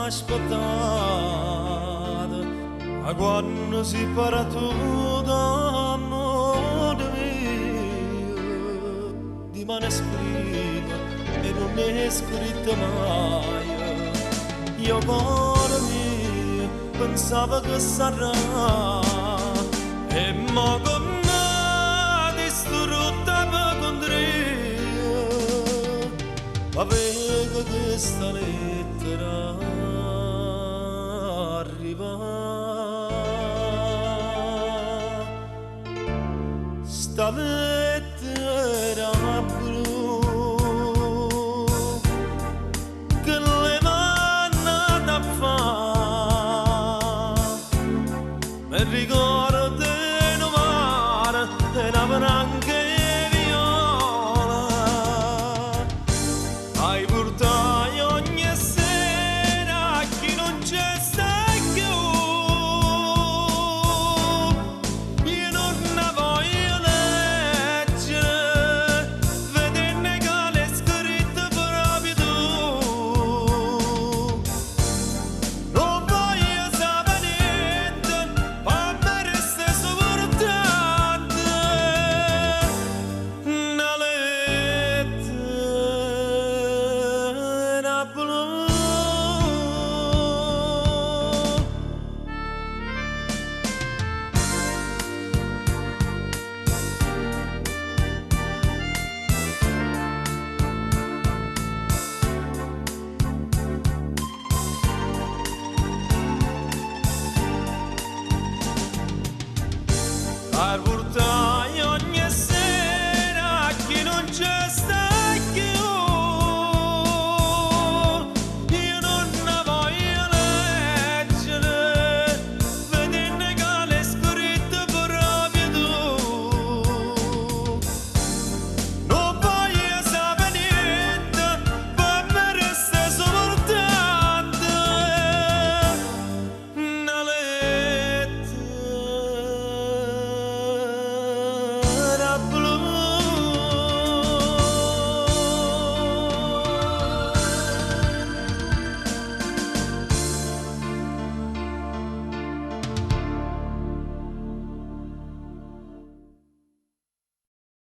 aspettata a quando si para tu d'amore mio di mano scritta e non è scritta mai io cuore mio pensavo che sarà e mo con me distrutta per contrio avevo questa lettera arriva sta lettera blu che le vanno a fa mi ricordo